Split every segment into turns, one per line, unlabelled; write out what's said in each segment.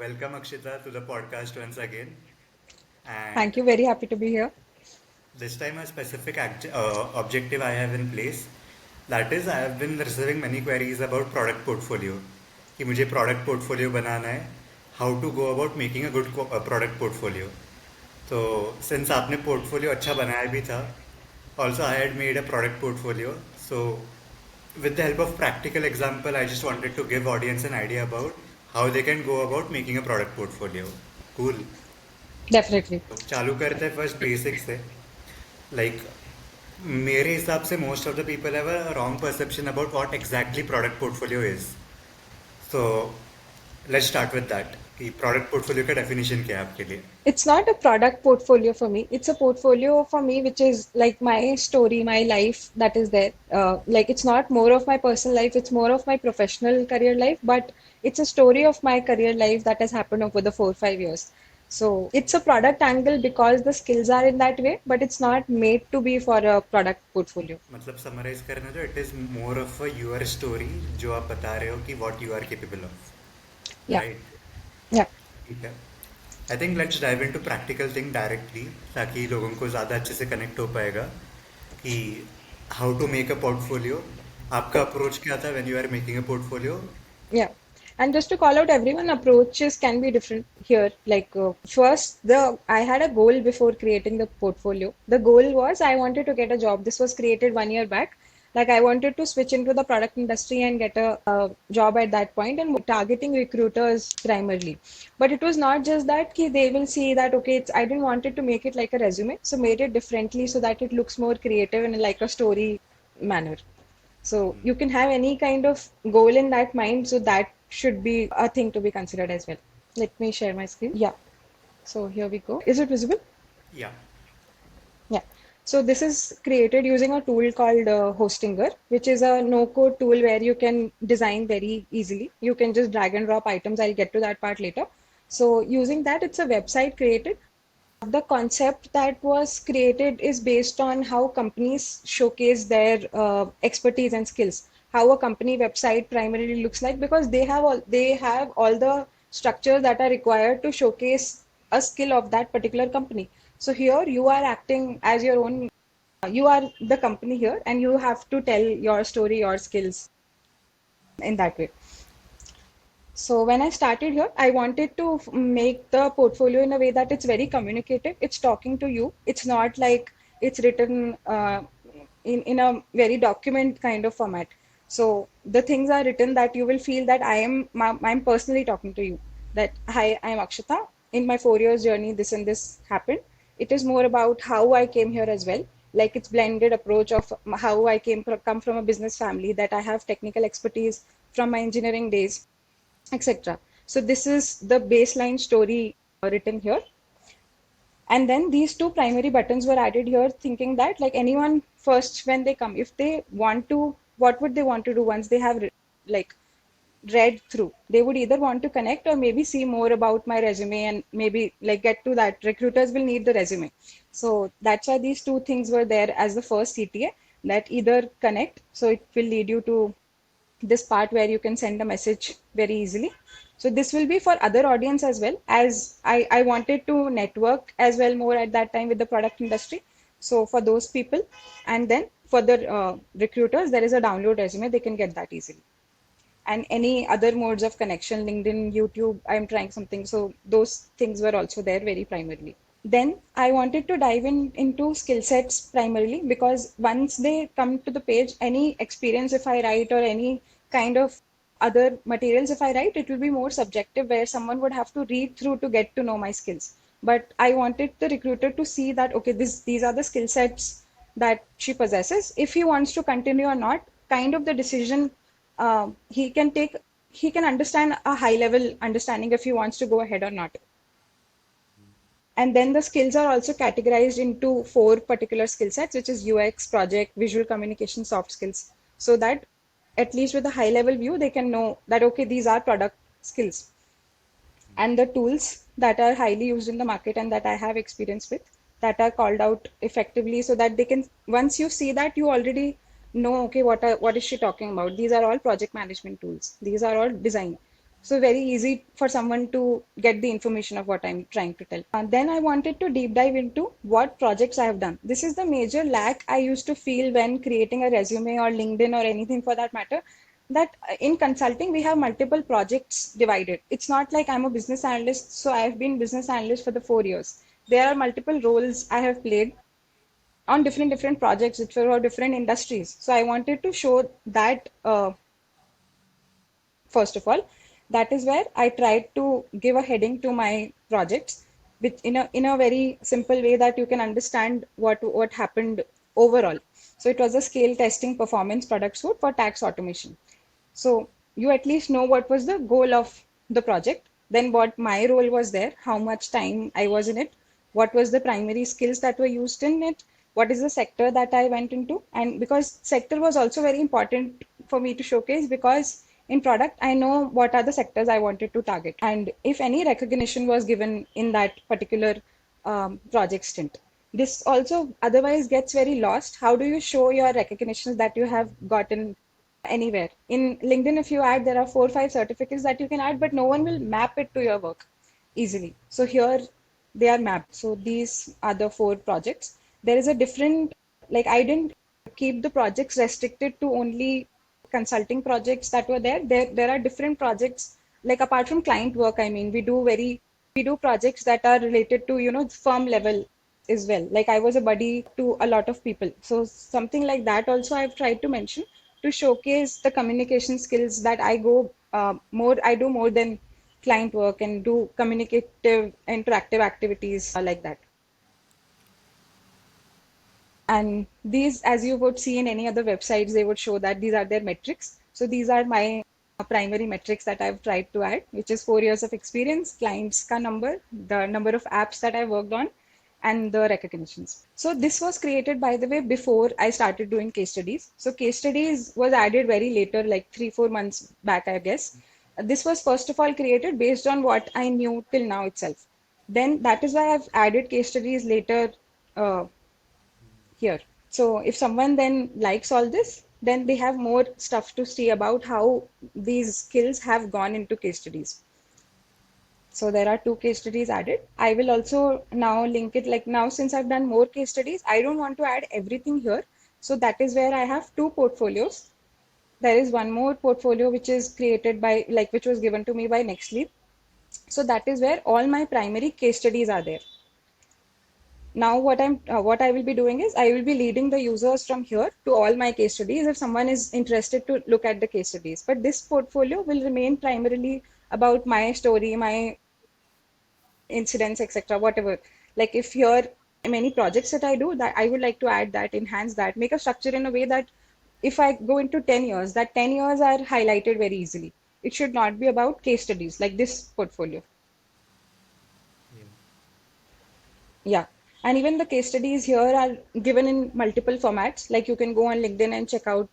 welcome Akshita to the podcast once again. And
Thank you. Very happy to be here.
this time, a specific objective I have in place. That is, I have been receiving many queries about product portfolio. कि मुझे product portfolio बनाना है. How to go about making a good product portfolio. तो since आपने portfolio अच्छा बनाया भी था, also I had made a product portfolio. So with the help of practical example, I just wanted to give audience an idea about how they can go about making a product portfolio. Cool.
Definitely.
तो चालू करते हैं first basic से. Like मेरे हिसाब से most of the people have a wrong perception about what exactly product portfolio is. So let's start with that कि product portfolio का डेफिनेशन क्या है आपके लिए.
It's not a product portfolio for me. It's a portfolio for me, which is like my story, my life that is there. Like it's not more of my personal life, it's more of my professional career life, but it's a story of my career life that has happened over the 4 5 years. So it's a product angle because the skills are in that way, but it's not made to be for a product portfolio.
मतलब summarise करना तो it is more of a your story जो आप बता रहे हो कि what you are capable of.
Yeah,
right.
yeah.
ठीक है. I think let's dive into practical thing directly ताकि लोगों को ज़्यादा अच्छे से कनेक्ट हो पाएगा कि how to make a portfolio. आपका अप्रोच क्या था when you are making a portfolio.
Yeah. And just to call out everyone, approaches can be different here. Like first, the I had a goal before creating the portfolio. The goal was I wanted to get a job. This was created 1 year back. Like I wanted to switch into the product industry and get a job at that point and targeting recruiters primarily. But it was not just that ki they will see that okay, I didn't want it to make it like a resume, so made it differently so that it looks more creative and like a story manner. So you can have any kind of goal in that mind. So that should be a thing to be considered as well. Let me share my screen. Yeah. So here we go. Is it visible?
या.
Yeah. So this is created using a tool called Hostinger, which is a no-code tool where you can design very easily. You can just drag and drop items. I'll get to that part later. So using that, it's a website created. The concept that was created is based on how companies showcase their expertise and skills, how a company website primarily looks like, because they have all the structures that are required to showcase a skill of that particular company. So here you are acting as your own, you are the company here, and you have to tell your story, your skills in that way. So when I started here, I wanted to make the portfolio in a way that it's very communicative. It's talking to you. It's not like it's written in a very document kind of format. So the things are written that you will feel that I'm personally talking to you. That hi, I'm Akshita. In my 4 years journey, this and this happened. It is more about how I came here as well. Like it's blended approach of how I come from a business family, that I have technical expertise from my engineering days, etc. So this is the baseline story written here. And then these two primary buttons were added here, thinking that like anyone first when they come, if they want to, what would they want to do once they have like read through? They would either want to connect or maybe see more about my resume and maybe like get to that. Recruiters will need the resume. So that's why these two things were there as the first CTA, that either connect, so it will lead you to this part where you can send a message very easily. So this will be for other audience as well, as I wanted to network as well more at that time with the product industry. So for those people, and then for the recruiters, there is a download resume, they can get that easily. And any other modes of connection, LinkedIn, YouTube, I'm trying something. So those things were also there very primarily. Then I wanted to dive into skill sets primarily, because once they come to the page, any experience if I write or any kind of other materials if I write, it will be more subjective where someone would have to read through to get to know my skills. But I wanted the recruiter to see that okay, these are the skill sets that she possesses. If he wants to continue or not, kind of the decision he can take, he can understand a high level understanding if he wants to go ahead or not. And then the skills are also categorized into four particular skill sets, which is UX, project, visual communication, soft skills. So that at least with a high level view, they can know that, okay, these are product skills. And the tools that are highly used in the market and that I have experience with, that are called out effectively, so that they can, once you see that, you already know, okay, what is she talking about? These are all project management tools. These are all design. So very easy for someone to get the information of what I'm trying to tell. Then I wanted to deep dive into what projects I have done. This is the major lack I used to feel when creating a resume or LinkedIn or anything for that matter. That in consulting we have multiple projects divided. It's not like I'm a business analyst, so I've been business analyst for the 4 years. There are multiple roles I have played on different projects which were for different industries. So I wanted to show that first of all. That is where I tried to give a heading to my projects, which in a very simple way that you can understand what happened overall. So it was a scale testing performance product suite for tax automation. So you at least know what was the goal of the project, then what my role was there, how much time I was in it, what was the primary skills that were used in it, what is the sector that I went into. And because sector was also very important for me to showcase, because in product, I know what are the sectors I wanted to target. And if any recognition was given in that particular project stint. This also otherwise gets very lost. How do you show your recognitions that you have gotten anywhere? In LinkedIn, if you add, there are 4 or 5 certificates that you can add, but no one will map it to your work easily. So here they are mapped. So these are the 4 projects. There is a different, like I didn't keep the projects restricted to only consulting projects that were there. There are different projects, like apart from client work, I mean, we do projects that are related to, firm level as well. Like I was a buddy to a lot of people. So something like that also I've tried to mention to showcase the communication skills that I do more than client work and do communicative, interactive activities like that. And these, as you would see in any other websites, they would show that these are their metrics. So these are my primary metrics that I've tried to add, which is 4 years of experience, clients ka number, the number of apps that I worked on, and the recognitions. So this was created, by the way, before I started doing case studies. So case studies was added very later, like 3 or 4 months back, I guess. This was first of all created based on what I knew till now itself. Then that is why I've added case studies later uh, here. So if someone then likes all this, then they have more stuff to see about how these skills have gone into case studies. So there are 2 case studies added. I will also now link it, like now since I've done more case studies, I don't want to add everything here. So that is where I have 2 portfolios. There is one more portfolio which is created by, like, which was given to me by Nextleaf. So that is where all my primary case studies are there. Now what I will be doing is I will be leading the users from here to all my case studies if someone is interested to look at the case studies. But this portfolio will remain primarily about my story, my incidents, etc. Whatever. Like if here many projects that I do, that I would like to add that, enhance that, make a structure in a way that if I go into 10 years, that 10 years are highlighted very easily. It should not be about case studies like this portfolio.
Yeah.
Yeah. And even the case studies here are given in multiple formats. Like you can go on LinkedIn and check out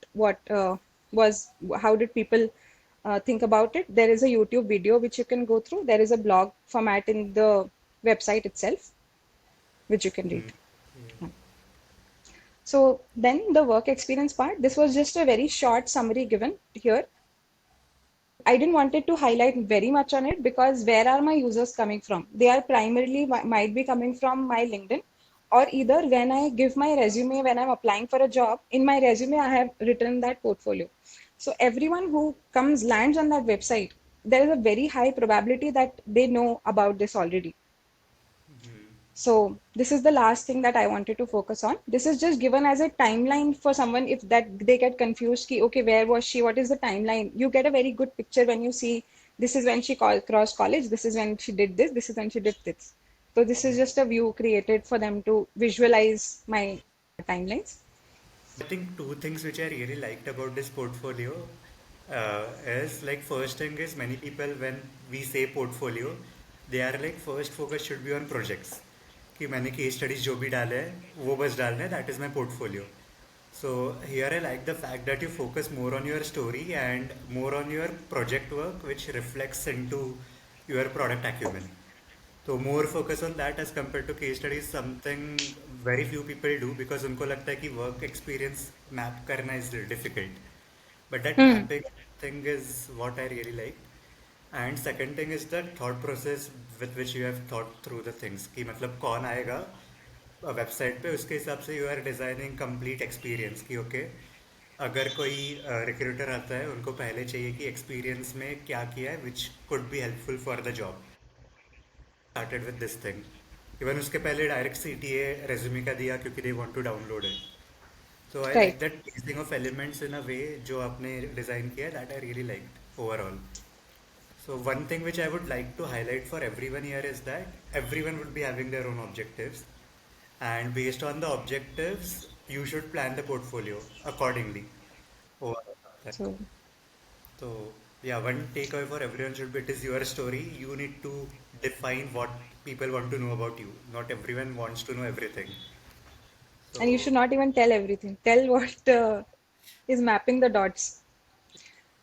how did people think about it. There is a YouTube video which you can go through. There is a blog format in the website itself, which you can read.
Yeah.
Yeah. So then the work experience part, this was just a very short summary given here. I didn't wanted to highlight very much on it because where are my users coming from? They are primarily might be coming from my LinkedIn, or either when I give my resume, when I'm applying for a job, in my resume I have written that portfolio. So everyone who comes lands on that website, there is a very high probability that they know about this already. So this is the last thing that I wanted to focus on. This is just given as a timeline for someone if that they get confused. Ki, okay, where was she? What is the timeline? You get a very good picture when you see this is when she crossed college. This is when she did this. This is when she did this. So this is just a view created for them to visualize my timelines.
I think two things which I really liked about this portfolio is like first thing is many people when we say portfolio, they are like first focus should be on projects. कि मैंने case studies जो भी डाले हैं वो बस डालना है, that is my portfolio. So here I like the fact that you focus more on your story and more on your project work which reflects into your product acumen. तो more focus on that as compare to case studies something very few people do because उनको लगता है कि work experience map करना is difficult but that
Hmm.
Mapping thing is what I really like and second thing is the thought process with which you have thought through the things कि मतलब कौन आएगा website पे, उसके हिसाब से you are designing complete experience कि okay, अगर कोई रिक्रूटर आता है उनको पहले चाहिए कि एक्सपीरियंस में क्या किया है which could be helpful for the job, started with this thing. Even उसके पहले direct C T A resume का दिया क्योंकि they want to download it. So I
Right.
Like that testing of elements in a way जो आपने design किया है, that I really like overall. So one thing which I would like to highlight for everyone here is that everyone would be having their own objectives, and based on the objectives, you should plan the portfolio accordingly. Oh,
So,
so yeah, one takeaway for everyone should be it is your story. You need to define what people want to know about you. Not everyone wants to know everything.
and you
So
should not even tell everything. Tell what is mapping the dots.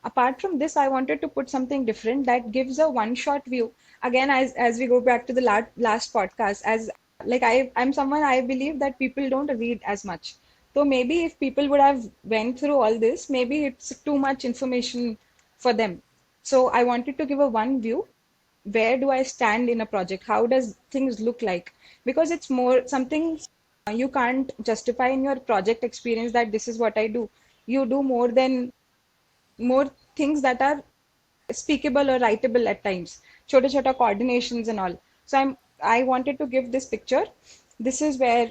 Apart from this, I wanted to put something different that gives a one-shot view. Again, as we go back to the last podcast, as like I'm someone I believe that people don't read as much. So maybe if people would have went through all this, maybe it's too much information for them. So I wanted to give a one view. Where do I stand in a project? How does things look like? Because it's more something you can't justify in your project experience that this is what I do. You do more things that are speakable or writable at times, chota chota coordinations and all. So I wanted to give this picture. This is where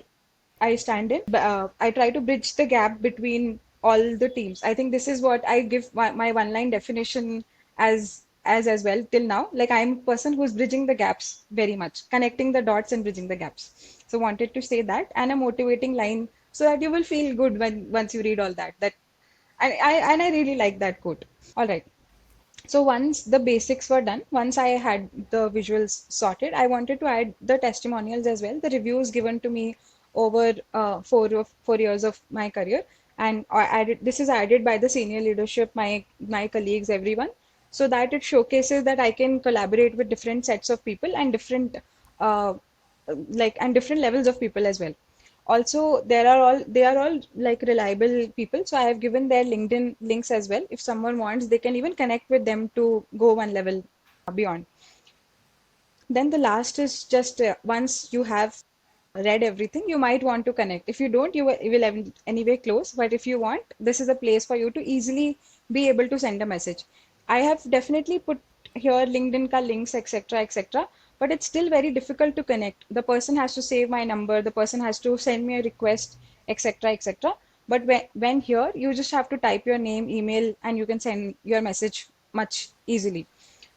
I stand in. I try to bridge the gap between all the teams. I think this is what I give my one line definition as well till now. Like I'm a person who's bridging the gaps very much, connecting the dots and bridging the gaps. So wanted to say that and a motivating line so that you will feel good when once you read all that. I really like that quote. All right. So once the basics were done, once I had the visuals sorted, I wanted to add the testimonials as well, the reviews given to me over 4 years of my career, and I added this is added by the senior leadership, my colleagues, everyone, so that it showcases that I can collaborate with different sets of people and uh, different levels of people as well. Also, they are all like reliable people. So I have given their LinkedIn links as well. If someone wants, they can even connect with them to go one level beyond. Then the last is just once you have read everything, you might want to connect. If you don't, you will anyway close. But if you want, this is a place for you to easily be able to send a message. I have definitely put here LinkedIn ka links, etc., etc. But it's still very difficult to connect. The person has to save my number. The person has to send me a request, etc., etc. But when here, you just have to type your name, email, and you can send your message much easily.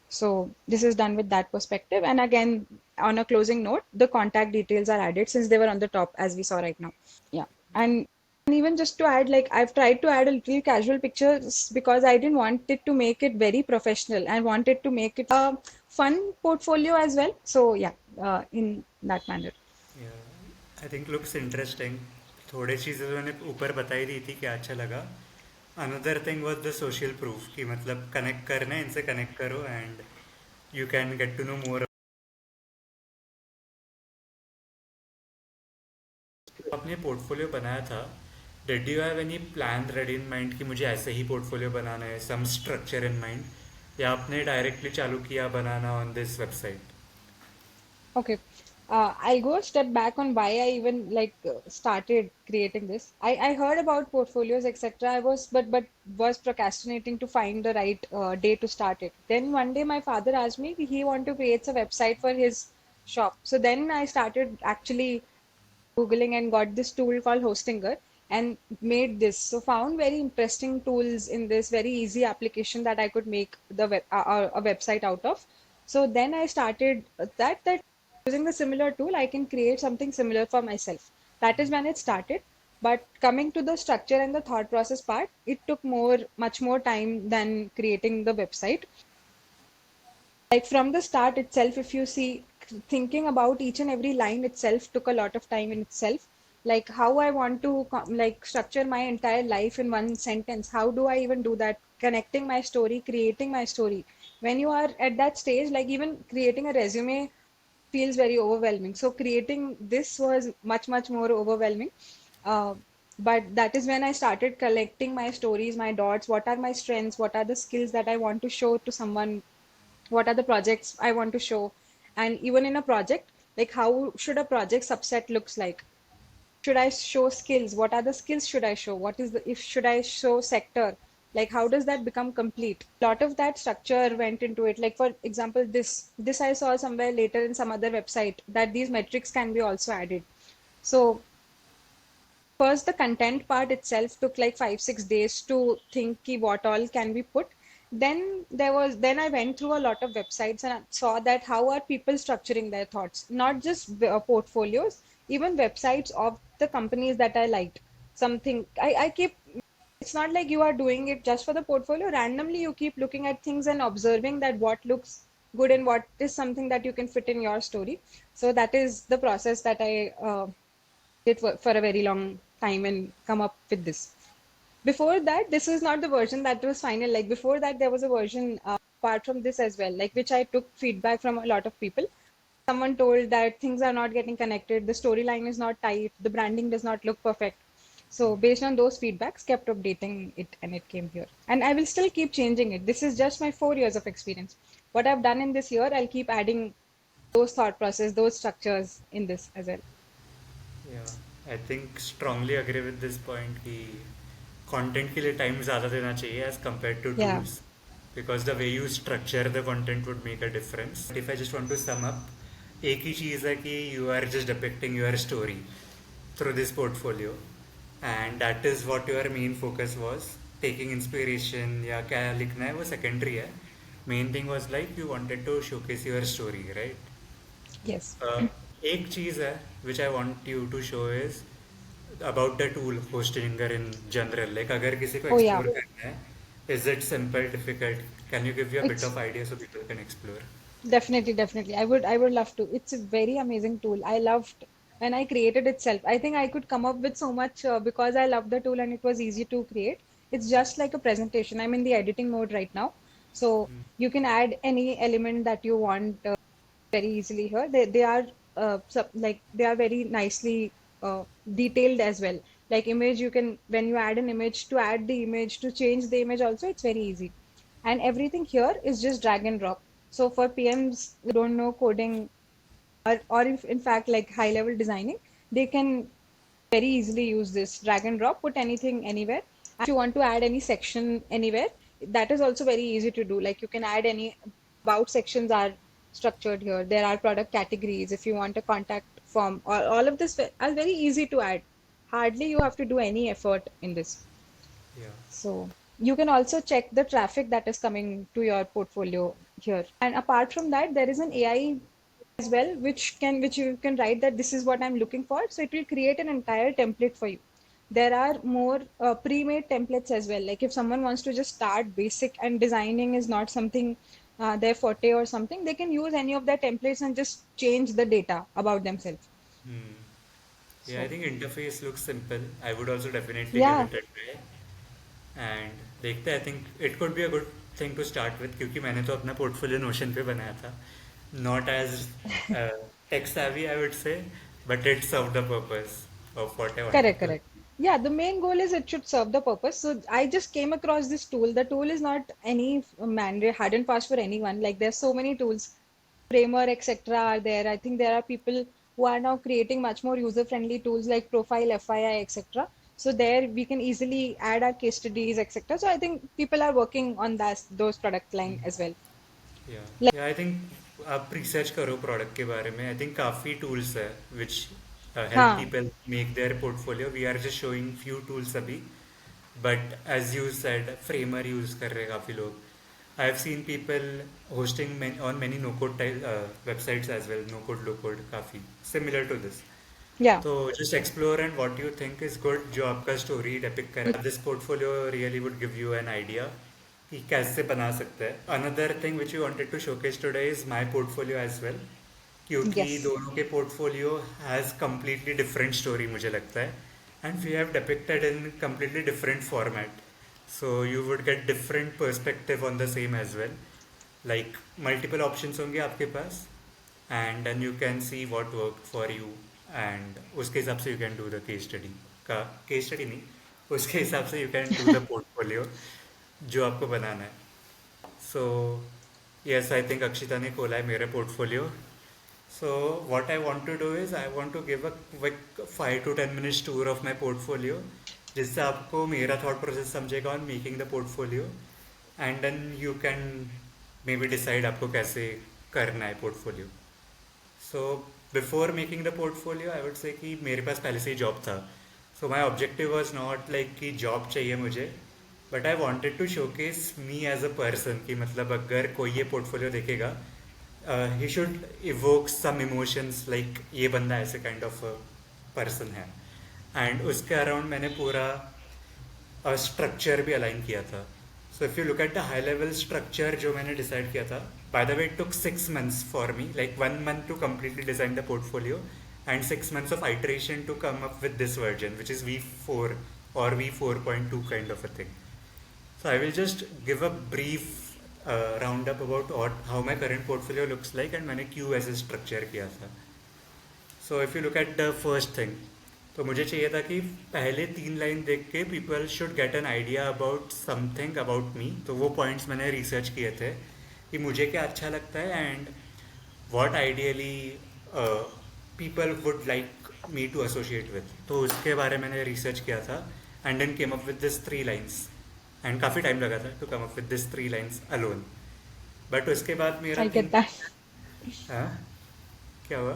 So this is done with that perspective. And again, on a closing note, the contact details are added since they were on the top as we saw right now. Yeah. And even just to add, like I've tried to add a little casual pictures because I didn't want it to make it very professional. I wanted to make it a fun portfolio as well. So yeah, in that manner.
I think looks interesting. थोड़ी चीज़ें तो मैंने ऊपर बताई दी थी क्या अच्छा लगा। Another thing was the social proof कि मतलब कनेक्ट करना है, इनसे कनेक्ट करो and you can get to know more. आपने पोर्टफोलियो बनाया था, did you have any plan ready in mind कि मुझे ऐसे ही पोर्टफोलियो बनाना है, सम स्ट्रक्चर इन माइंड, या आपने डायरेक्टली चालू किया बनाना on this website?
Okay. I'll go a step back on why I even started creating this. I heard about portfolios, etc. I was but was procrastinating to find the right day to start it. Then one day my father asked me he want to create a website for his shop. So then I started actually Googling and got this tool called Hostinger and made this. So found very interesting tools in this very easy application that I could make a website out of. So then I started that using the similar tool, I can create something similar for myself. That is when it started. But coming to the structure and the thought process part, it took much more time than creating the website. Like from the start itself, if you see, thinking about each and every line itself took a lot of time in itself. Like how I want to structure my entire life in one sentence. How do I even do that? Connecting my story, creating my story. When you are at that stage, like even creating a resume feels very overwhelming. So creating this was much more overwhelming. Uh, but that is when I started collecting my stories, my dots. What are my strengths? What are the skills that I want to show to someone what are the projects I want to show, and even in a project, like how should a project subset looks like. Should I show skills? What are the skills should I show? What is the if should I show sector? Like how does that become complete? A lot of that structure went into it. Like for example, this I saw somewhere later in some other website that these metrics can be also added. So first, the content part itself took like 5, 6 days to think ki what all can be put. Then I went through a lot of websites and I saw that how are people structuring their thoughts, not just portfolios, even websites of the companies that I liked. Something I keep, it's not like you are doing it just for the portfolio. Randomly, you keep looking at things and observing that what looks good and what is something that you can fit in your story. So that is the process that I did for a very long time and come up with this. Before that, this is not the version that was final. Like before that, there was a version apart from this as well, like which I took feedback from a lot of people. Someone told that things are not getting connected, the storyline is not tight, the branding does not look perfect. So based on those feedbacks, kept updating it and it came here. And I will still keep changing it. This is just my 4 years of experience. What I've done in this year, I'll keep adding those thought process, those structures in this as well.
या I think strongly agree with this point कि content के लिए time ज़्यादा देना चाहिए as compare to
Yeah.
Tools because the way you structure the content would make a difference if I just want to sum up एक ही चीज़ है कि you are just depicting your story through this portfolio and that is what your main focus was taking inspiration या क्या लिखना है वो सेकेंडरी है main thing was like you wanted to showcase your story right
Yes.
एक चीज़ है which I want you to show is about the tool Hostinger in general like अगर किसी को
Oh yeah.
एक्सप्लोर करना है is it simple difficult can you give you a bit
It's
of idea so people can explore.
definitely, definitely. I would love to. It's a very amazing tool. I loved when I created itself. I think I could come up with so much because I love the tool and it was easy to create. It's just like a presentation. I'm in the editing mode right now. So you can add any element that you want very easily here. They are like they are very nicely detailed as well. Like image, you can when you add an image to add the image to change the image also, it's very easy. And everything here is just drag and drop. So for PMs who don't know coding or if in fact like high level designing, they can very easily use this drag and drop, put anything anywhere. And if you want to add any section anywhere, that is also very easy to do. Like you can add any about sections are structured here. There are product categories. If you want a contact form, all of this are very easy to add. Hardly you have to do any effort in this.
या
So you can also check the traffic that is coming to your portfolio here. And apart from that, there is an AI as well, which you can write that this is what I'm looking for. So it will create an entire template for you. There are more pre-made templates as well. Like if someone wants to just start basic and designing is not something their forte or something, they can use any of their templates and just change the data about themselves.
या I
So
think interface looks simple I would also definitely give
yeah,
it a try and देखते I think it could be a good thing to start with क्योंकि मैंने तो अपना portfolio Notion पे बनाया था not as tech savvy I would say but it served the purpose of what I wanted
correct,
to.
correct. Yeah, the main goal is it should serve the purpose. So I just came across this tool. The tool is not any mandate, hard and fast for anyone. Like there's so many tools, Framer, etc. are there. I think there are people who are now creating much more user-friendly tools like Profile, FII, etc. So there we can easily add our case studies, etc. So I think people are working on that those product line as well.
या
Like,
या I think आप research करो product के बारे में I think काफ़ी tools है which help
हाँ,
people make their portfolio we are just showing few tools अभी but as you said Framer use कर रहे हैं काफ़ी लोग I have seen people hosting on many no code websites as well no code low code काफ़ी similar to this
yeah.
तो just explore and what you think is good जो आपका story depict करे this portfolio really would give you an idea कि कैसे बना सकते हैं another thing which you wanted to showcase today is my portfolio as well क्योंकि
Yes.
दोनों के portfolio has completely different story मुझे लगता है and we have depicted in completely different format so you would get different perspective on the same as well like multiple options होंगे आपके पास and then you can see what work for you and उसके हिसाब से you can do the case study का case study नहीं उसके हिसाब से you can do the portfolio जो आपको बनाना है so yes, I think Akshita ने खोला है मेरा portfolio. So what I want to do is I want to give a quick 5 to 10 minutes tour of my portfolio, जिससे आपको मेरा thought process समझेगा on making the portfolio, and then you can maybe decide आपको कैसे करना है portfolio. So before making the portfolio I would say कि मेरे पास पहले से ही जॉब था. So my objective was not like कि जॉब चाहिए मुझे, but I wanted to showcase me as a person कि मतलब अगर कोई ये पोर्टफोलियो देखेगा, he should evoke some emotions like ये बंदा ऐसे काइंड ऑफ पर्सन है. एंड उसके अराउंड मैंने पूरा स्ट्रक्चर भी अलाइन किया था. So if you look at the high level structure जो मैंने डिसाइड किया था, bye the way it took 6 months for me, like 1 month to completely design the portfolio and 6 months of iteration to come up with this version which is V4 or V4.2 kind of a thing. So I will just give a brief roundup about how my current portfolio looks like and मैंने क्यों ऐसे structure किया था. So if you look at the first thing, तो मुझे चाहिए था कि पहले 3 लाइन देख के people should get an idea about something about me. तो वो points मैंने रिसर्च किए थे कि मुझे क्या अच्छा लगता है and what ideally people would like me to associate with. तो उसके बारे में मैंने रिसर्च किया था and then came up with this 3 lines. And काफ़ी टाइम लगा था to come up with this 3 lines alone. But उसके बाद मेरा
I
तीन.
get that.
हाँ, क्या हुआ?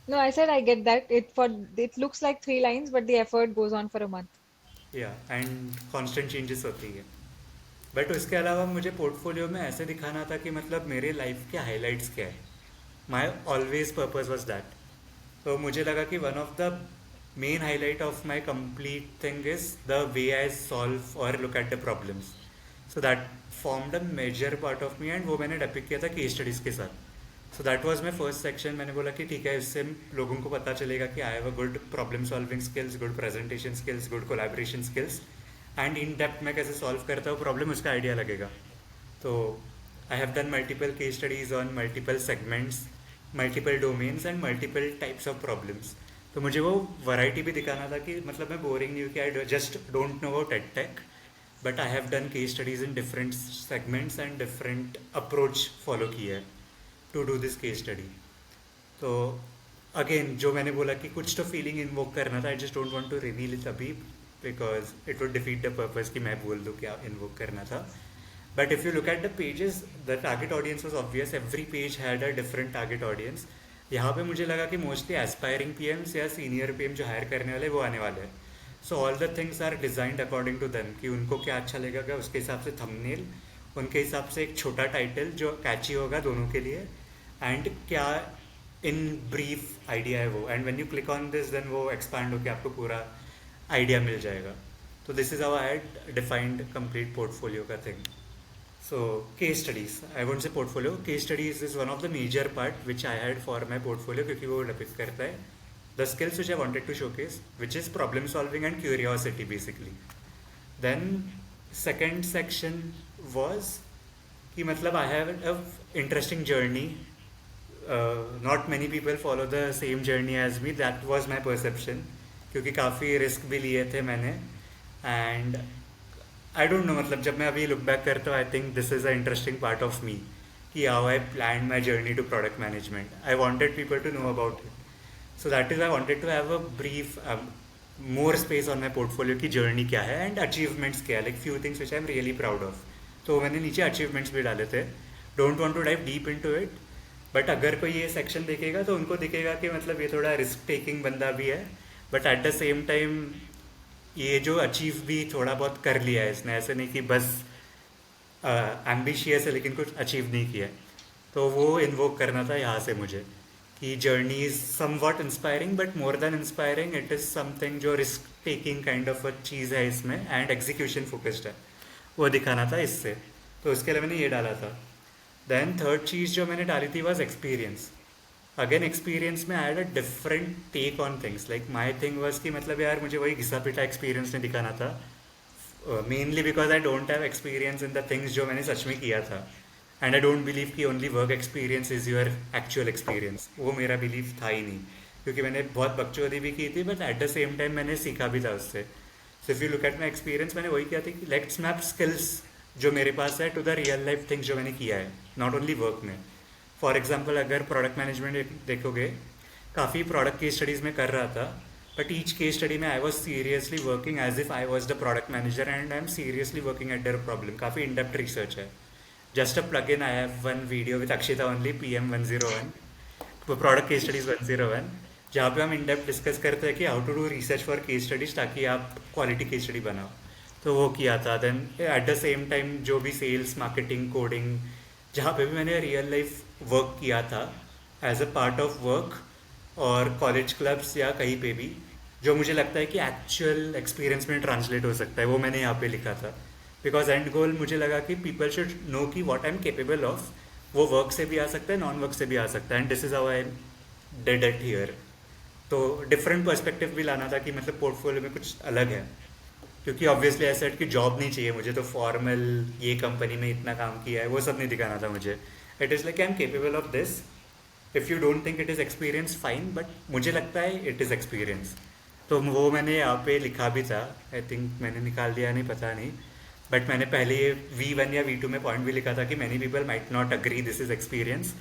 No, I said I get that. It looks like 3 lines, but the effort goes on for a month.
या एंड कॉन्स्टेंट चेंजेस होती है. बट उसके अलावा मुझे पोर्टफोलियो में ऐसे दिखाना था कि मतलब मेरे लाइफ के हाईलाइट्स क्या है. My always purpose was that. तो मुझे लगा कि one of the main highlight of my complete thing is the way I solve और look at the problems. So that formed a major part of me and वो मैंने depict किया था case studies के साथ. So that was my first section. मैंने बोला कि ठीक है, इससे लोगों को पता चलेगा कि I have a good problem solving skills, good presentation skills, good collaboration skills, and in depth मैं कैसे सॉल्व करता हूँ प्रॉब्लम, उसका आइडिया लगेगा. तो आई have done multiple case studies on multiple segments, multiple domains and multiple types of problems. तो मुझे वो वैरायटी भी दिखाना था कि मतलब मैं बोरिंग नहीं हूँ कि I just don't know about tech, but I have done case studies in different segments and different approach follow किया है to do this case study. तो अगेन जो मैंने बोला कि कुछ तो फीलिंग इन्वोक करना था, I just don't want to reveal it अभी because it would defeat the purpose कि मैं बोल दूँ क्या इन्वोक करना था. But if you look at the pages, the target audience was obvious. Every page had a different target audience. यहाँ पे मुझे लगा कि मोस्टली एस्पायरिंग पीएम्स या सीनियर पीएम जो हायर करने वाले वो आने वाले हैं. So all the things are designed according to them कि उनको क्या अच्छा लगेगा, उसके हिसाब से थंबनेल, उनके हिसाब से एक छोटा टाइटल जो कैची होगा दोनों के लिए, एंड क्या इन ब्रीफ आइडिया है वो. And when you click on this then वो एक्सपांड होकर आपको पूरा आइडिया मिल जाएगा. तो this is how I had defined complete portfolio का thing. So case studies, I won't say portfolio. Case studies is one of the major part which I had for my portfolio क्योंकि वो depict करता है the skills which I wanted to showcase, which is problem solving and curiosity basically. Then second section was कि मतलब I have a interesting journey. Not many people follow the same journey as me. That was my perception क्योंकि काफ़ी risk भी लिए थे मैंने. And I don't no, मतलब जब मैं अभी लुक बैक करता हूँ I think this is a interesting part of me कि how I plan my journey to product management. I wanted people to know about it. So that is I wanted to have a brief more space on my portfolio की journey क्या है and achievements क्या है, like few things which I am really proud of. तो मैंने नीचे achievements भी डाले थे. Don't want to dive deep into it, but अगर कोई ये सेक्शन देखेगा तो उनको दिखेगा कि मतलब ये थोड़ा रिस्क टेकिंग बंदा भी है, but at the same time ये जो अचीव भी थोड़ा बहुत कर लिया है इसने. ऐसे नहीं कि बस एम्बिशियस है लेकिन कुछ अचीव नहीं किया. तो वो इन्वोक करना था यहाँ से मुझे कि journey is somewhat inspiring, but more than inspiring it is something जो risk taking kind of a चीज़ है इसमें एंड एग्जीक्यूशन फोकस्ड है, वो दिखाना था इससे. तो उसके लिए मैंने ये डाला था. देन थर्ड चीज़ जो मैंने डाली थी वॉज एक्सपीरियंस. अगेन एक्सपीरियंस में I had a different take on things. Like my thing was कि मतलब यार मुझे वही घिसा पिटा एक्सपीरियंस नहीं दिखाना था, mainly because I don't have experience in the things जो मैंने सच में किया था. एंड आई डोंट बिलीव कि only work experience is your actual experience. वो मेरा बिलीव था ही नहीं क्योंकि मैंने बहुत बकचोदी भी की थी, but at the same time मैंने सीखा भी था उससे. सो if you look at my experience, मैंने वही किया था कि लेट्स मैप स्किल्स जो मेरे पास है to the real life things जो मैंने किया है, नॉट ओनली वर्क में। फॉर एग्जाम्पल अगर प्रोडक्ट मैनेजमेंट देखोगे, काफ़ी प्रोडक्ट केस स्टडीज़ में कर रहा था, बट ईच केस स्टडी में I was seriously working as if I was the product manager and I am seriously working at their problem. काफ़ी इन डेप्थ रिसर्च है। Just a plug in, I have one video with Akshita only, PM 101, वो product case studies 101, जहाँ पे हम in depth discuss करते हैं कि how to do research for case studies ताकि आप क्वालिटी केस स्टडी बनाओ। तो वो किया था। Then at the same time जो भी सेल्स, मार्केटिंग, कोडिंग, जहाँ पे भी मैंने रियल लाइफ वर्क किया था as a part of work, और कॉलेज क्लब्स या कहीं पे भी, जो मुझे लगता है कि एक्चुअल एक्सपीरियंस में ट्रांसलेट हो सकता है, वो मैंने यहाँ पे लिखा था। बिकॉज एंड गोल मुझे लगा कि पीपल शुड नो कि what I am capable of. वो वर्क से भी आ सकता है, नॉन वर्क से भी आ सकता है, and this is how I did it here. तो डिफरेंट पर्सपेक्टिव भी लाना था कि मतलब पोर्टफोलियो में कुछ अलग है, क्योंकि ऑब्वियसली ऐसा कि जॉब नहीं चाहिए मुझे, तो फॉर्मल ये कंपनी में इतना काम किया है वो सब नहीं दिखाना था मुझे। It is like I am capable of this. If you don't think it is experience fine, but मुझे लगता है इट इज़ एक्सपीरियंस। तो वो मैंने यहाँ पे लिखा भी था। आई थिंक मैंने निकाल दिया, नहीं पता नहीं, बट मैंने पहले ये V1 या V2 में पॉइंट भी लिखा था कि many people might not agree this is experience,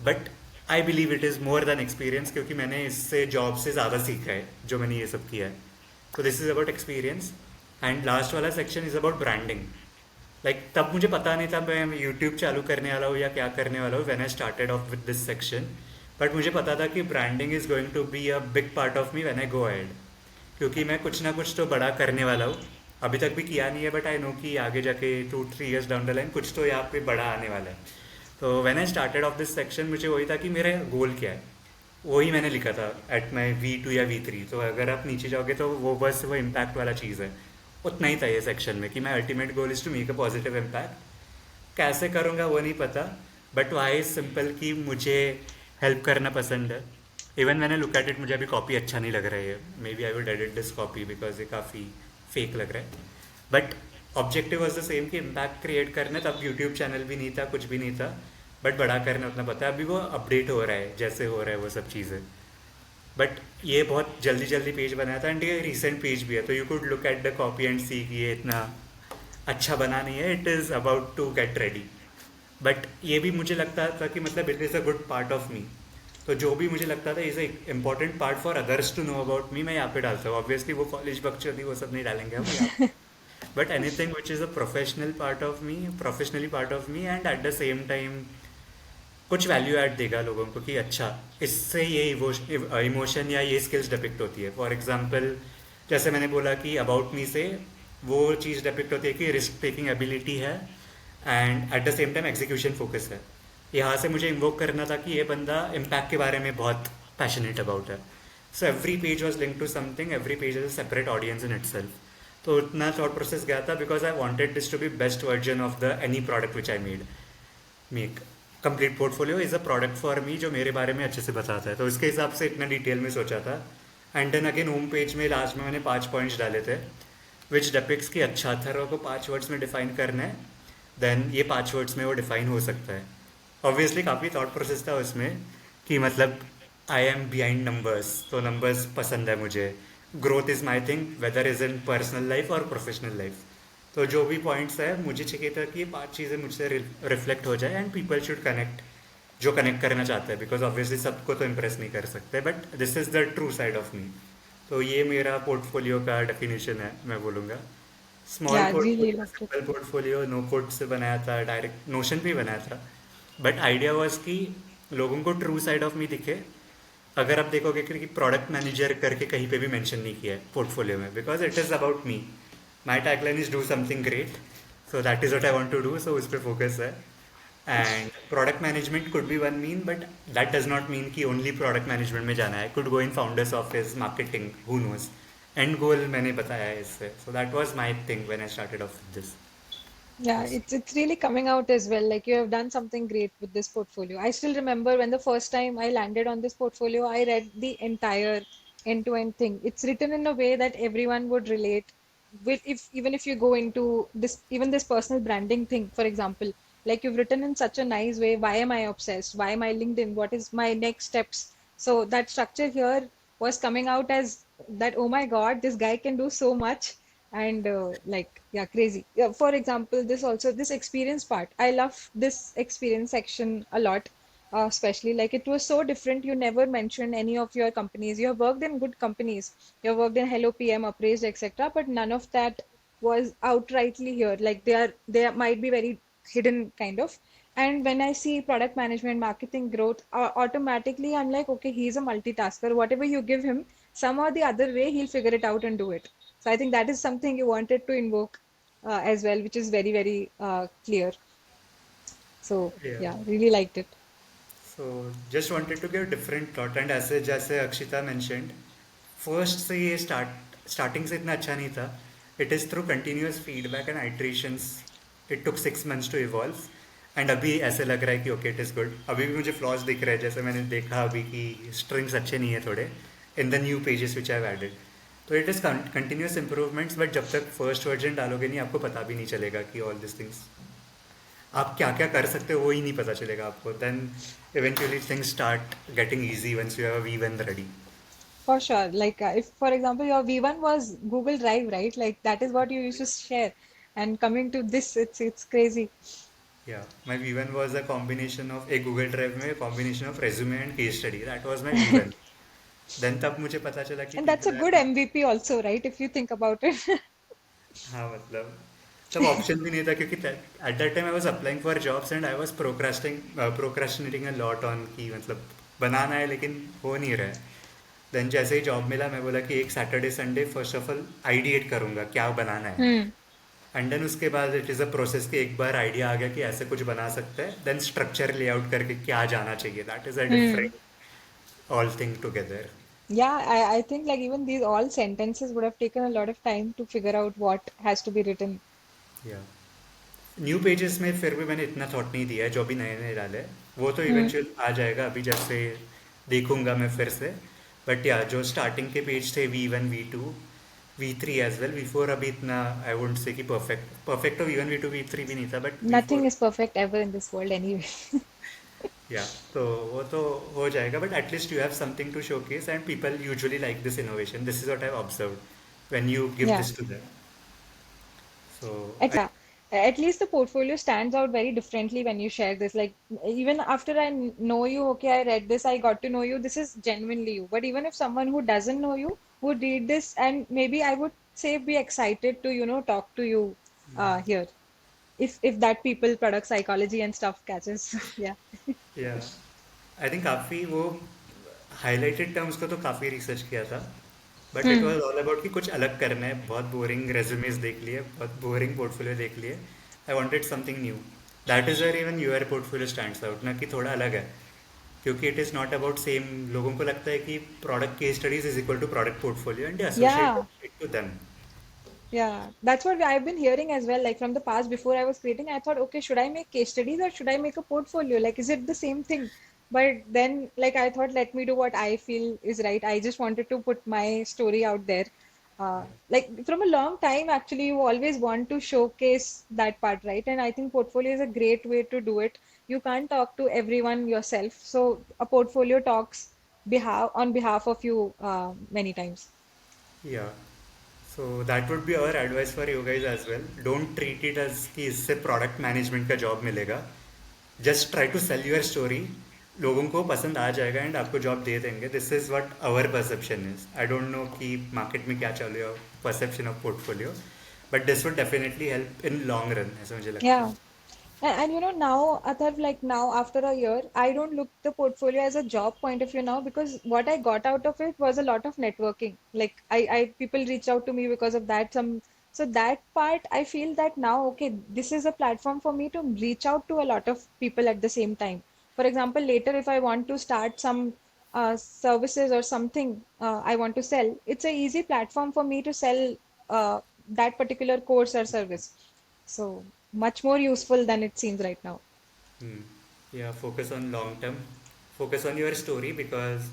but I believe it is more than experience, क्योंकि मैंने इससे जॉब से ज़्यादा सीखा है जो मैंने ये सब किया है। तो this is about experience. And last वाला section is about branding. Like तब मुझे पता नहीं था मैं यूट्यूब चालू करने वाला हूँ या क्या करने वाला हूँ, when I started off with this section. But मुझे पता था कि branding is going to be a big part of me when I go ahead, क्योंकि मैं कुछ ना कुछ तो बड़ा करने वाला हूँ। अभी तक भी किया नहीं है, बट आई नो कि आगे जाके 2-3 ईयर्स डाउन द लाइन कुछ तो यहाँ पे बड़ा आने वाला है। तो when I started of this section मुझे वही था कि मेरा गोल क्या है, वही मैंने लिखा था एट माई V2 या V3। तो अगर आप नीचे जाओगे तो वो बस वो इम्पैक्ट वाला चीज़ है, उतना ही था ये सेक्शन में, कि मैं ultimate goal is to make a positive impact. कैसे करूँगा वो नहीं पता, बट वाई इज सिंपल कि मुझे हेल्प करना पसंद है। इवन मैंने लुक एट इट, मुझे अभी कॉपी अच्छा नहीं लग रहा है, maybe I would edit this copy because ये काफ़ी फेक लग रहा है। But objective was the same कि इम्पैक्ट क्रिएट करना। तब यूट्यूब चैनल भी नहीं था, कुछ भी नहीं था, बट बड़ा करना उतना पता है। अभी वो अपडेट हो रहा है, जैसे हो रहा है वो सब चीज़ें। बट ये बहुत जल्दी जल्दी पेज बनाया था, एंड ये रिसेंट पेज भी है, तो you could look at the copy and see कि ये इतना अच्छा बना नहीं है, it is about to get ready. But ये भी मुझे लगता था कि मतलब it is a good part of me. तो जो भी मुझे लगता था is a important part for others to know about me, मैं यहाँ पे डालता हूँ। ऑब्वियसली वो कॉलेज बकचोदी वो सब नहीं डालेंगे हम यहाँ, but anything which is a professional part of me, professionally part of me, and eight the same time कुछ वैल्यू ऐड देगा लोगों को कि अच्छा इससे ये इमोशन या ये स्किल्स डिपिक्ट होती है। फॉर एग्जांपल जैसे मैंने बोला कि अबाउट मी से वो चीज़ डिपिक्ट होती है कि रिस्क टेकिंग एबिलिटी है, and eight the same time execution focus है। यहाँ से मुझे इन्वोक करना था कि ये बंदा इम्पैक्ट के बारे में बहुत पैशनेट अबाउट है। So every page was link to something, every page is a separate audience in itself. तो उतना थॉट प्रोसेस गया था, because I wanted this to be best version of the any product which I make. Complete portfolio is a product for me जो मेरे बारे में अच्छे से बताता है, तो इसके हिसाब से इतना डिटेल में सोचा था। And then again home page में लास्ट में मैंने 5 पॉइंट्स डाले थे विच डिपिक्स कि अच्छा अथर्व को 5 वर्ड्स में डिफाइन करना है, देन ये 5 वर्ड्स में वो डिफाइन हो सकता है। ऑब्वियसली काफ़ी थॉट प्रोसेस था उसमें, कि मतलब आई एम बिहाइंड नंबर्स, तो नंबर्स पसंद है मुझे। Growth is my thing, whether is in personal life और प्रोफेशनल लाइफ। तो जो भी पॉइंट्स है मुझे चाहिए था कि ये 5 चीज़ें मुझसे रिफ्लेक्ट हो जाए, एंड पीपल शुड कनेक्ट, जो कनेक्ट करना चाहते हैं, बिकॉज ऑब्वियसली सबको तो इम्प्रेस नहीं कर सकते, but this is the true side of me. तो ये मेरा पोर्टफोलियो का डेफिनेशन है, मैं बोलूँगा। स्मॉल
या जी, ये
पोर्टफोलियो,
बात तो
सिंपल पोर्टफोलियो, नो कोड से बनाया था, डायरेक्ट नोशन पे ही बनाया था। बट आइडिया वॉज कि लोगों को ट्रू साइड ऑफ मी दिखे। अगर आप देखोगे कि प्रोडक्ट मैनेजर करके कहीं पे भी मेंशन नहीं किया है पोर्टफोलियो में, because it is about me. My tagline is do something great, so that is what I want to do, so उस पर फोकस है। And product management could be one mean, but that does not mean कि only product management में जाना है। Could go in founders office, marketing, who knows. And goal मैंने बताया है इससे, so that was my thing when I started of this.
Yeah, it's really coming out as well. Like you have done something great with this portfolio. I still remember when the first time I landed on this portfolio, I read the entire end-to-end thing. It's written in a way that everyone would relate with, if even if you go into this, even this personal branding thing, for example, like you've written in such a nice way, why am I obsessed? Why am I LinkedIn? What is my next steps? So that structure here was coming out as that, oh my God, this guy can do so much. and like yeah, crazy. Yeah, for example, this also this experience part, I love this experience section a lot, especially like it was so different. You never mentioned any of your companies. You have worked in good companies, you have worked in Hello PM, Appraised, etc., but none of that was outrightly here. Like they might be very hidden kind of. And when I see product management, marketing, growth, automatically I'm like, okay, he's a multitasker. Whatever you give him, some or the other way, he'll figure it out and do it. So I think that is something you wanted to invoke as well, which is very, very clear. So
Yeah.
yeah, really liked it.
So just wanted to give different thought and ऐसे जैसे Akshita mentioned first से ये starting से इतना अच्छा नहीं था it is through continuous feedback and iterations it took 6 months to evolve and अभी ऐसे लग रहा है कि ओके इट इज़ गुड अभी भी मुझे फ्लॉज दिख रहे हैं जैसे मैंने देखा अभी कि स्ट्रिंग्स अच्छे नहीं है थोड़े in the new pages which I added तो it is continuous improvements but जब तक फर्स्ट वर्जन डालोगे नहीं आपको पता भी नहीं चलेगा कि ऑल दिस थिंग्स आप क्या क्या कर सकते हो वो ही नहीं पता चलेगा आपको then eventually things start getting easy once you have V one ready.
For sure. Like if, for example, your V1 was Google Drive, right? Like that is what you used to share. And coming to this, it's crazy.
Yeah, my V1 was a combination of a Google Drive में combination of resume and case study. That was my V1. Then तब मुझे पता चला कि
And that's a
people are
good MVP also, right? If you think about it.
हाँ मतलब तब option भी नहीं था क्योंकि at that time I was applying for jobs and I was procrastinating a lot on की मतलब बनाना है लेकिन हो नहीं रहा है. देन जैसे ही जॉब मिला मैं बोला कि एक Saturday Sunday first of all ideate करूँगा क्या बनाना है.
Hmm.
एंड देन उसके बाद इट इज़ अ प्रोसेस कि एक बार आइडिया आ गया कि ऐसे कुछ बना सकते हैं देन स्ट्रक्चर लेआउट करके क्या जाना चाहिए that is a
Hmm.
Different all thing together.
Yeah, I think like even these all sentences would have taken a lot of time to figure out what has to be written.
या new pages में फिर भी मैंने इतना thought नहीं दिया है जो अभी नए नए डाले हैं. वो तो
Hmm.
इवेंचुअल आ जाएगा अभी जैसे देखूंगा मैं फिर से. बट या जो स्टार्टिंग के पेज थे V1 V2 V3 as well V4 अभी इतना आई वुडंट से कि परफेक्ट परफेक्ट तो V1 V2 V3 भी नहीं था but
Nothing
V4.
is perfect ever in this world anyway.
या तो वो तो हो जाएगा but at least you have something to showcase and people usually like this innovation this is what I have observed when you give
Yeah.
This to them. So
Yeah, at least the portfolio stands out very differently when you share this. Like even after I know you, okay, I read this, I got to know you. This is genuinely you. But even if someone who doesn't know you would read this, and maybe I would say be excited to talk to you here. If that people product psychology and stuff catches. Yeah.
या I think काफ़ी वो highlighted terms को तो काफ़ी research किया था but it
Hmm.
Was all about कि कुछ अलग करना है. बहुत बोरिंग रेज्यूमेस देख लिए बहुत बोरिंग पोर्टफोलियो देख लिए. I wanted something new. That is where even your portfolio stands out ना कि थोड़ा अलग है क्योंकि it is not about same. लोगों को लगता है कि product case studies is equal to product portfolio and associate
Yeah.
It to them.
Yeah, that's what I've been hearing as well. Like from the past, before I was creating, I thought, okay, should I make case studies or should I make a portfolio? Like, is it the same thing? But then, like, I thought, let me do what I feel is right. I just wanted to put my story out there. Like, from a long time, actually, you always want to showcase that part, right? And I think portfolio is a great way to do it. You can't talk to everyone yourself. So, a portfolio talks on behalf of you many times.
या so that would be our advice for you guys as well. Don't treat it as कि इससे product management का job मिलेगा. Just try to sell your story. लोगों को पसंद आ जाएगा and आपको जॉब दे देंगे. This is what our perception is. I don't know कि मार्केट में क्या चल रहा है perception of portfolio but this would definitely help in long run ऐसा मुझे लगता है.
Yeah. And now, Atharv, like now after a year, I don't look the portfolio as a job point of view now because what I got out of it was a lot of networking. Like I people reach out to me because of that. So that part, I feel that now, okay, this is a platform for me to reach out to a lot of people at the same time. For example, later if I want to start some services or something I want to sell, it's a easy platform for me to sell that particular course or service. So much more useful than it seems right now.
या focus on long term. Focus on your story because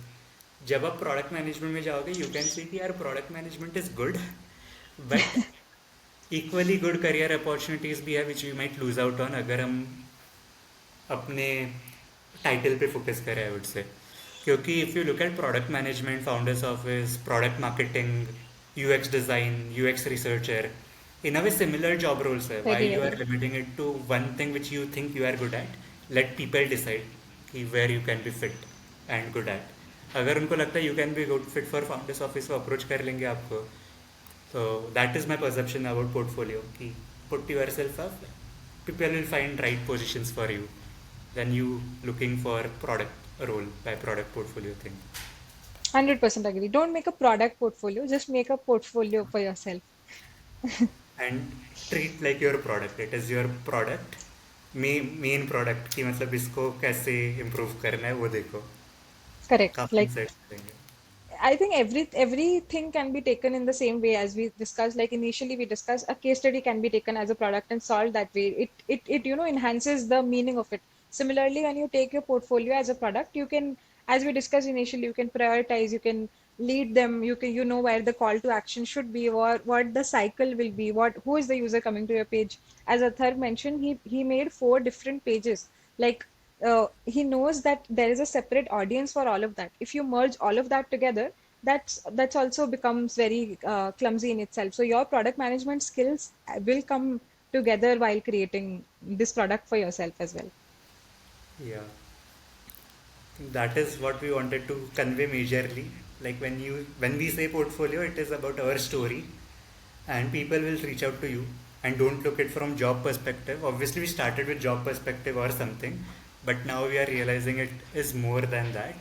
जब आप product management में जाओगे you can see कि यार product management is good but equally good career opportunities भी है which we might lose out on अगर हम अपने टाइटल पे फोकस करें आई वुड से. क्योंकि if you look at product management founders office product marketing UX design, UX researcher. In a way, similar job roles है. Why
Very,
you are
very.
limiting it to one thing which you think you are good at? Let people decide कि where you can be fit and good at. अगर उनको लगता है you can be good fit for founders office वो approach कर लेंगे आपको. So that is my perception about portfolio. कि put yourself up, people will find right positions for you. Then you looking for product role by product portfolio thing.
100% agree. Don't make a product portfolio, just make a portfolio for yourself.
And treat like your product. It is your product. Main product की मतलब इसको कैसे improve करना है वो देखो.
Correct.
काफी
Like
insights देंगे.
I think everything can be taken in the same way as we discussed. Like initially we discussed, a case study can be taken as a product and solved that way. It enhances the meaning of it. Similarly, when you take your portfolio as a product, you can, as we discussed initially, you can prioritize, you can lead them, you know where the call to action should be, or what the cycle will be, what who is the user coming to your page. As Athar mentioned, he made four different pages. Like he knows that there is a separate audience for all of that. If you merge all of that together, that's also becomes very clumsy in itself. So your product management skills will come together while creating this product for yourself as well.
Yeah, that is what we wanted to convey majorly. Like when we say portfolio, it is about our story, and people will reach out to you. And don't look it from job perspective. Obviously, we started with job perspective or something, but now we are realizing it is more than that,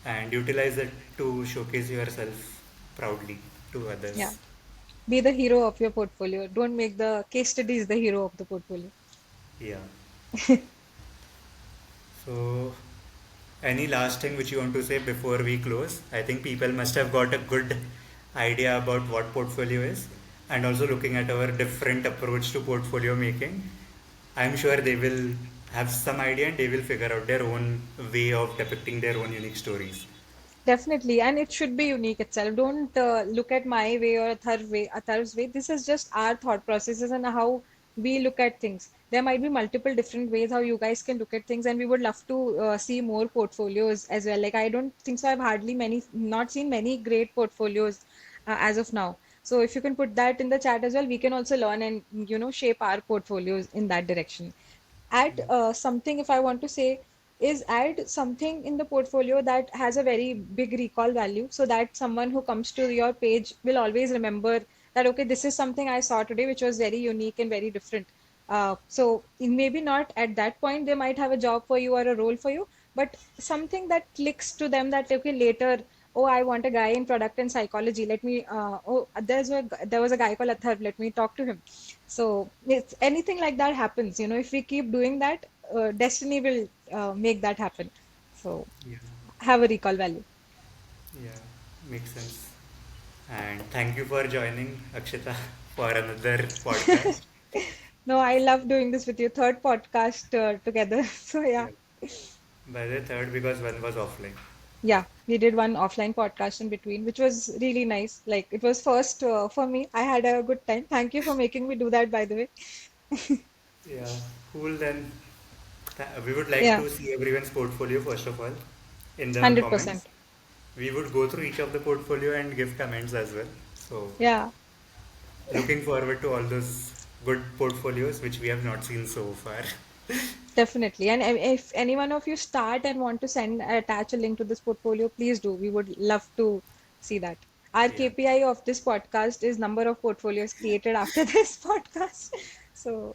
and utilize it to showcase yourself proudly to
Yeah.
others.
Be the hero of your portfolio. Don't make the case studies the hero of the portfolio.
Yeah. So, any last thing which you want to say before we close? I think people must have got a good idea about what portfolio is, and also looking at our different approach to portfolio making. I'm sure they will have some idea and they will figure out their own way of depicting their own unique stories.
Definitely, and it should be unique itself. Don't look at my way or Athar's way. This is just our thought processes and how we look at things. There might be multiple different ways how you guys can look at things, and we would love to see more portfolios as well. Like I don't think so. I've hardly not seen many great portfolios as of now. So if you can put that in the chat as well, we can also learn and shape our portfolios in that direction. Add something, if I want to say, is add something in the portfolio that has a very big recall value so that someone who comes to your page will always remember that, okay, this is something I saw today, which was very unique and very different. So maybe not at that point, they might have a job for you or a role for you, but something that clicks to them that, okay, later, oh, I want a guy in product and psychology. There was a guy called Athar. Let me talk to him. So it's anything like that happens. If we keep doing that, destiny will make that happen. So
Yeah,
have a recall value.
yeah, makes sense. And thank you for joining, Akshita, for another podcast.
No, I love doing this with you. Third podcast together. So yeah,
Yeah. By the third, because one was offline.
yeah, we did one offline podcast in between, which was really nice. Like it was first for me. I had a good time. Thank you for making me do that, by the way.
Yeah, cool then. We would like
Yeah,
to see everyone's portfolio first of all in the comments.
100%.
We would go through each of the portfolio and give comments as well. So,
Yeah.
looking forward to all those good portfolios which we have not seen so far.
Definitely. And if any one of you start and want to attach a link to this portfolio, please do. We would love to see that. Our
Yeah,
KPI of this podcast is number of portfolios created after this podcast. So,